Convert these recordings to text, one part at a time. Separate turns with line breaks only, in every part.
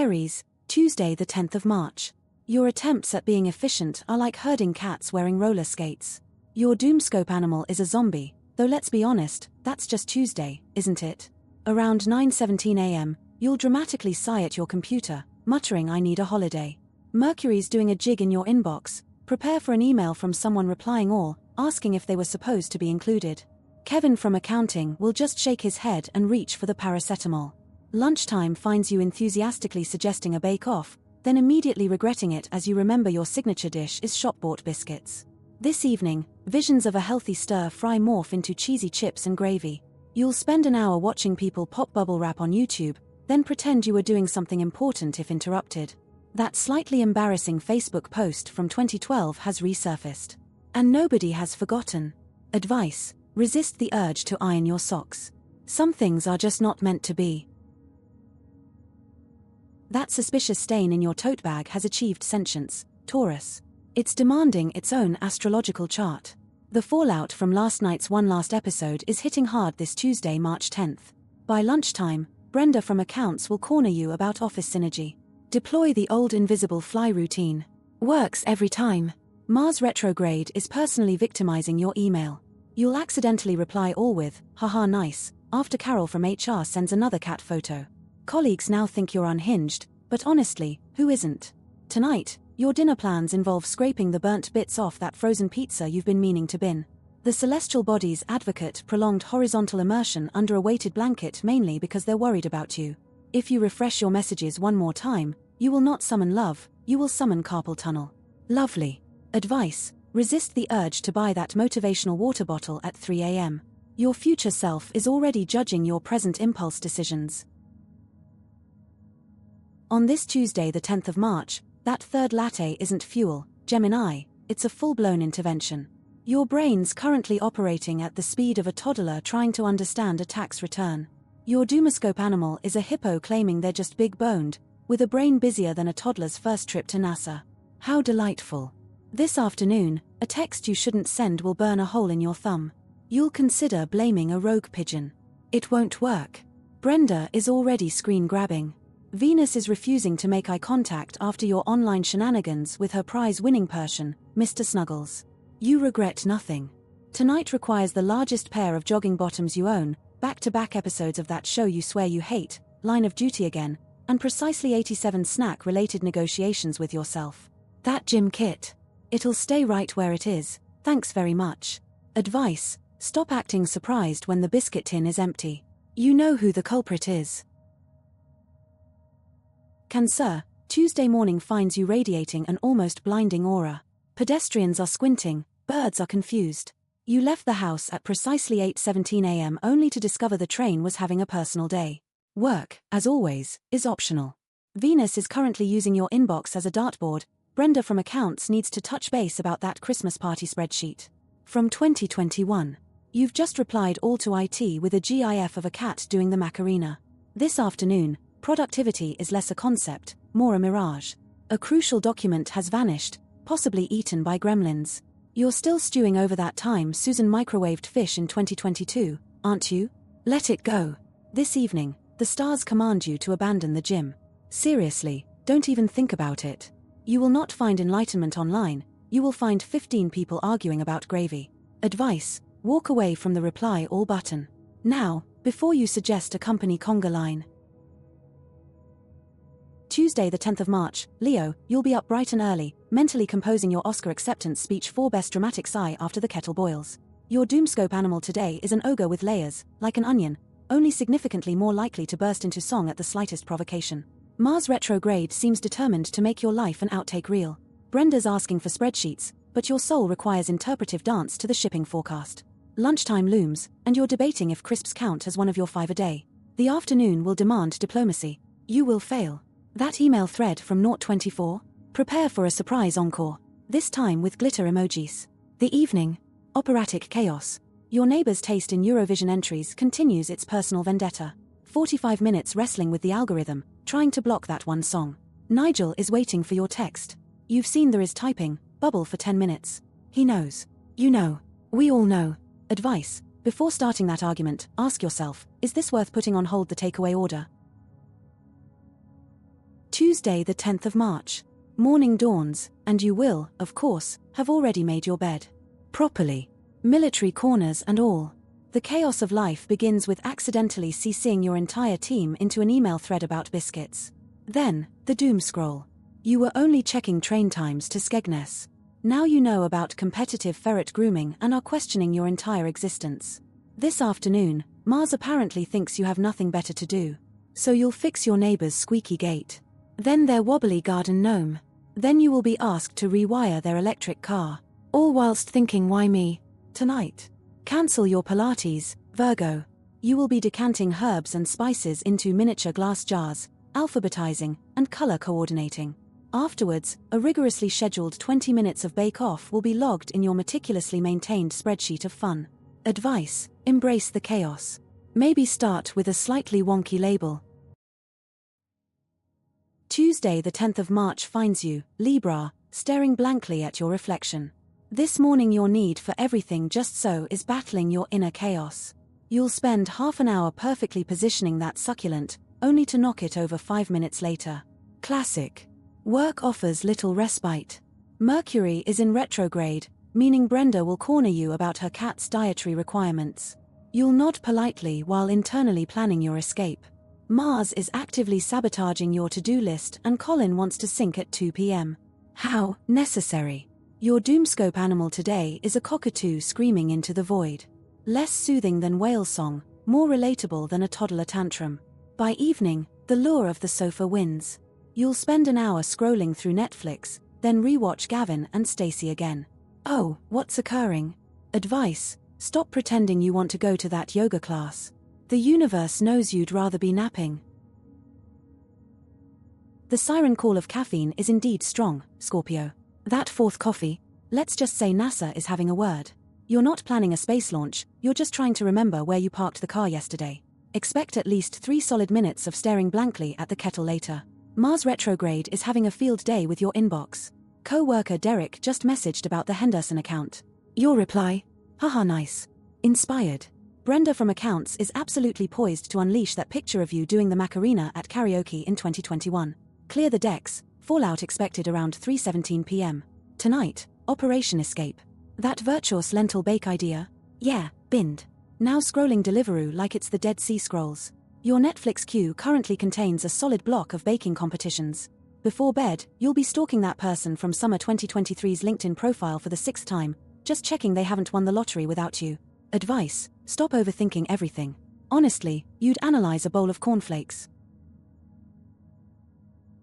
Aries, Tuesday the 10th of March. Your attempts at being efficient are like herding cats wearing roller skates. Your doomscope animal is a zombie, though let's be honest, that's just Tuesday, isn't it? Around 9:17 a.m., you'll dramatically sigh at your computer, muttering "I need a holiday." Mercury's doing a jig in your inbox. Prepare for an email from someone replying all, asking if they were supposed to be included. Kevin from accounting will just shake his head and reach for the paracetamol. Lunchtime finds you enthusiastically suggesting a bake-off, then immediately regretting it as you remember your signature dish is shop-bought biscuits. This evening, visions of a healthy stir-fry morph into cheesy chips and gravy. You'll spend an hour watching people pop bubble wrap on YouTube, then pretend you were doing something important if interrupted. That slightly embarrassing Facebook post from 2012 has resurfaced. And nobody has forgotten. Advice: resist the urge to iron your socks. Some things are just not meant to be. That suspicious stain in your tote bag has achieved sentience, Taurus. It's demanding its own astrological chart. The fallout from last night's One Last episode is hitting hard this Tuesday, March 10th. By lunchtime, Brenda from accounts will corner you about office synergy. Deploy the old invisible fly routine. Works every time. Mars retrograde is personally victimizing your email. You'll accidentally reply all with, "haha nice," after Carol from HR sends another cat photo. Colleagues now think you're unhinged, but honestly, who isn't? Tonight, your dinner plans involve scraping the burnt bits off that frozen pizza you've been meaning to bin. The celestial bodies advocate prolonged horizontal immersion under a weighted blanket mainly because they're worried about you. If you refresh your messages one more time, you will not summon love, you will summon carpal tunnel. Lovely. Advice: resist the urge to buy that motivational water bottle at 3 a.m. Your future self is already judging your present impulse decisions. On this Tuesday the 10th of March, that third latte isn't fuel, Gemini, it's a full-blown intervention. Your brain's currently operating at the speed of a toddler trying to understand a tax return. Your doomoscope animal is a hippo claiming they're just big-boned, with a brain busier than a toddler's first trip to NASA. How delightful. This afternoon, a text you shouldn't send will burn a hole in your thumb. You'll consider blaming a rogue pigeon. It won't work. Brenda is already screen-grabbing. Venus is refusing to make eye contact after your online shenanigans with her prize-winning Persian, Mr. Snuggles. You regret nothing. Tonight requires the largest pair of jogging bottoms you own, back-to-back episodes of that show you swear you hate, Line of Duty again, and precisely 87 snack-related negotiations with yourself. That gym kit. It'll stay right where it is, thanks very much. Advice: stop acting surprised when the biscuit tin is empty. You know who the culprit is. Cancer, Tuesday morning finds you radiating an almost blinding aura. Pedestrians are squinting, birds are confused. You left the house at precisely 8:17 a.m. only to discover the train was having a personal day. Work, as always, is optional. Venus is currently using your inbox as a dartboard. Brenda from accounts needs to touch base about that Christmas party spreadsheet. From 2021. You've just replied all to IT with a GIF of a cat doing the Macarena. This afternoon, productivity is less a concept, more a mirage. A crucial document has vanished, possibly eaten by gremlins. You're still stewing over that time Susan microwaved fish in 2022, aren't you? Let it go. This evening, the stars command you to abandon the gym. Seriously, don't even think about it. You will not find enlightenment online, you will find 15 people arguing about gravy. Advice: walk away from the reply all button. Now, before you suggest a company conga line. Tuesday the 10th of March, Leo, you'll be up bright and early, mentally composing your Oscar acceptance speech for Best Dramatic Sigh after the kettle boils. Your doomscope animal today is an ogre with layers, like an onion, only significantly more likely to burst into song at the slightest provocation. Mars retrograde seems determined to make your life an outtake reel. Brenda's asking for spreadsheets, but your soul requires interpretive dance to the shipping forecast. Lunchtime looms, and you're debating if crisps count as one of your 5 a day. The afternoon will demand diplomacy. You will fail. That email thread from 024? Prepare for a surprise encore, this time with glitter emojis. The evening, operatic chaos. Your neighbor's taste in Eurovision entries continues its personal vendetta. 45 minutes wrestling with the algorithm, trying to block that one song. Nigel is waiting for your text. You've seen there is typing, bubble for 10 minutes. He knows. You know. We all know. Advice: before starting that argument, ask yourself, is this worth putting on hold the takeaway order? Tuesday the 10th of March. Morning dawns, and you will, of course, have already made your bed. Properly. Military corners and all. The chaos of life begins with accidentally CCing your entire team into an email thread about biscuits. Then, the doom scroll. You were only checking train times to Skegness. Now you know about competitive ferret grooming and are questioning your entire existence. This afternoon, Mars apparently thinks you have nothing better to do. So you'll fix your neighbor's squeaky gate. Then their wobbly garden gnome. Then you will be asked to rewire their electric car. All whilst thinking, why me? Tonight. Cancel your Pilates, Virgo. You will be decanting herbs and spices into miniature glass jars, alphabetizing, and color coordinating. Afterwards, a rigorously scheduled 20 minutes of bake-off will be logged in your meticulously maintained spreadsheet of fun. Advice: embrace the chaos. Maybe start with a slightly wonky label. Tuesday the 10th of March finds you, Libra, staring blankly at your reflection. This morning your need for everything just so is battling your inner chaos. You'll spend half an hour perfectly positioning that succulent, only to knock it over 5 minutes later. Classic. Work offers little respite. Mercury is in retrograde, meaning Brenda will corner you about her cat's dietary requirements. You'll nod politely while internally planning your escape. Mars is actively sabotaging your to-do list and Colin wants to sync at 2 p.m. How necessary. Your doomscope animal today is a cockatoo screaming into the void. Less soothing than whale song, more relatable than a toddler tantrum. By evening, the lure of the sofa wins. You'll spend an hour scrolling through Netflix, then rewatch Gavin and Stacey again. Oh, what's occurring? Advice: stop pretending you want to go to that yoga class. The universe knows you'd rather be napping. The siren call of caffeine is indeed strong, Scorpio. That fourth coffee, let's just say NASA is having a word. You're not planning a space launch, you're just trying to remember where you parked the car yesterday. Expect at least 3 solid minutes of staring blankly at the kettle later. Mars retrograde is having a field day with your inbox. Co-worker Derek just messaged about the Henderson account. Your reply? Haha, nice. Inspired. Brenda from accounts is absolutely poised to unleash that picture of you doing the Macarena at karaoke in 2021. Clear the decks, fallout expected around 3:17 p.m. Tonight, Operation Escape. That virtuous lentil bake idea? Yeah, binned. Now scrolling Deliveroo like it's the Dead Sea Scrolls. Your Netflix queue currently contains a solid block of baking competitions. Before bed, you'll be stalking that person from summer 2023's LinkedIn profile for the 6th time, just checking they haven't won the lottery without you. Advice: stop overthinking everything. Honestly, you'd analyze a bowl of cornflakes.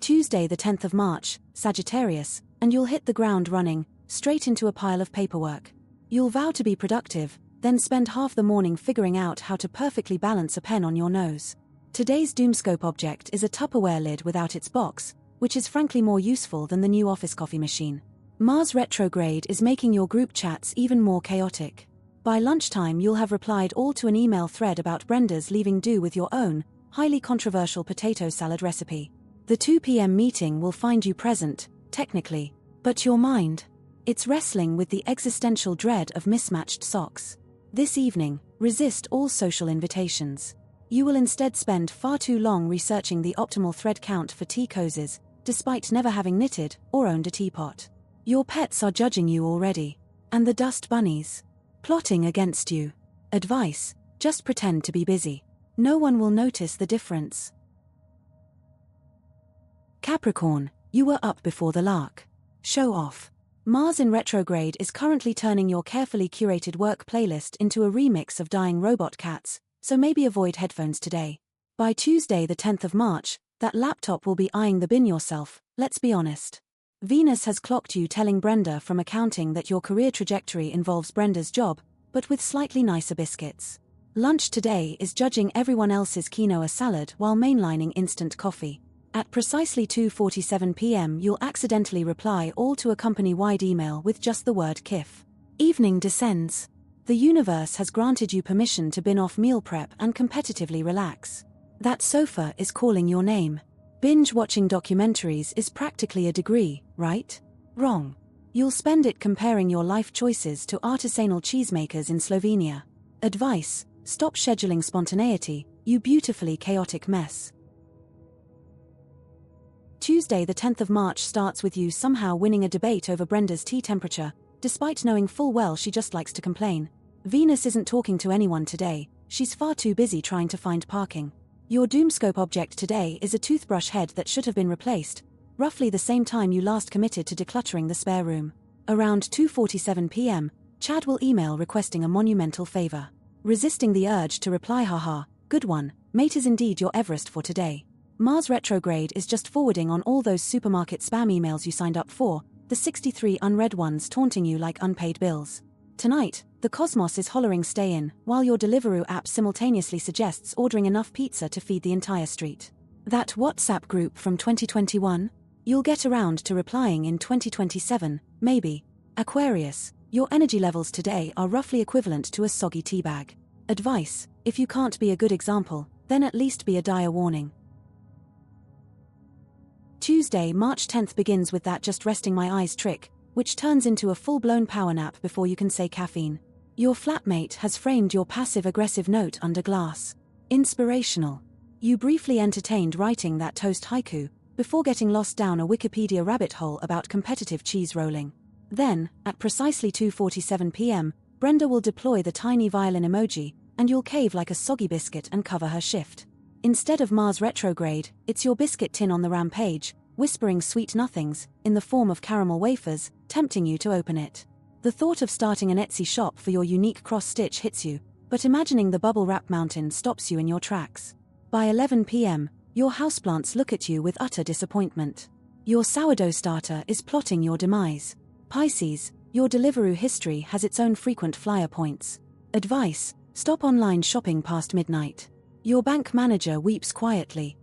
Tuesday the 10th of March, Sagittarius, and you'll hit the ground running, straight into a pile of paperwork. You'll vow to be productive, then spend half the morning figuring out how to perfectly balance a pen on your nose. Today's Doomscope object is a Tupperware lid without its box, which is frankly more useful than the new office coffee machine. Mars retrograde is making your group chats even more chaotic. By lunchtime you'll have replied all to an email thread about Brenda's leaving do with your own, highly controversial potato salad recipe. The 2 p.m. meeting will find you present, technically, but your mind, it's wrestling with the existential dread of mismatched socks. This evening, resist all social invitations. You will instead spend far too long researching the optimal thread count for tea cozies, despite never having knitted or owned a teapot. Your pets are judging you already. And the dust bunnies, plotting against you. Advice: just pretend to be busy. No one will notice the difference. Capricorn, you were up before the lark. Show off. Mars in retrograde is currently turning your carefully curated work playlist into a remix of dying robot cats, so maybe avoid headphones today. By Tuesday the 10th of March, that laptop will be eyeing the bin yourself, let's be honest. Venus has clocked you telling Brenda from accounting that your career trajectory involves Brenda's job, but with slightly nicer biscuits. Lunch today is judging everyone else's quinoa salad while mainlining instant coffee. At precisely 2:47 p.m. you'll accidentally reply all to a company-wide email with just the word KIF. Evening descends. The universe has granted you permission to bin off meal prep and competitively relax. That sofa is calling your name. Binge-watching documentaries is practically a degree, right? Wrong. You'll spend it comparing your life choices to artisanal cheesemakers in Slovenia. Advice: stop scheduling spontaneity, you beautifully chaotic mess. Tuesday the 10th of March starts with you somehow winning a debate over Brenda's tea temperature, despite knowing full well she just likes to complain. Venus isn't talking to anyone today, she's far too busy trying to find parking. Your Doomscope object today is a toothbrush head that should have been replaced, roughly the same time you last committed to decluttering the spare room. Around 2:47 p.m., Chad will email requesting a monumental favor. Resisting the urge to reply haha, good one, mate is indeed your Everest for today. Mars retrograde is just forwarding on all those supermarket spam emails you signed up for, the 63 unread ones taunting you like unpaid bills. Tonight, the cosmos is hollering stay in, while your Deliveroo app simultaneously suggests ordering enough pizza to feed the entire street. That WhatsApp group from 2021? You'll get around to replying in 2027, maybe. Aquarius, your energy levels today are roughly equivalent to a soggy teabag. Advice: if you can't be a good example, then at least be a dire warning. Tuesday, March 10th begins with that just resting my eyes trick, which turns into a full-blown power nap before you can say caffeine. Your flatmate has framed your passive-aggressive note under glass. Inspirational. You briefly entertained writing that toast haiku, before getting lost down a Wikipedia rabbit hole about competitive cheese rolling. Then, at precisely 2:47 p.m., Brenda will deploy the tiny violin emoji, and you'll cave like a soggy biscuit and cover her shift. Instead of Mars retrograde, it's your biscuit tin on the rampage, whispering sweet nothings, in the form of caramel wafers, tempting you to open it. The thought of starting an Etsy shop for your unique cross-stitch hits you, but imagining the bubble wrap mountain stops you in your tracks. By 11 p.m., your houseplants look at you with utter disappointment. Your sourdough starter is plotting your demise. Pisces, your Deliveroo history has its own frequent flyer points. Advice: stop online shopping past midnight. Your bank manager weeps quietly,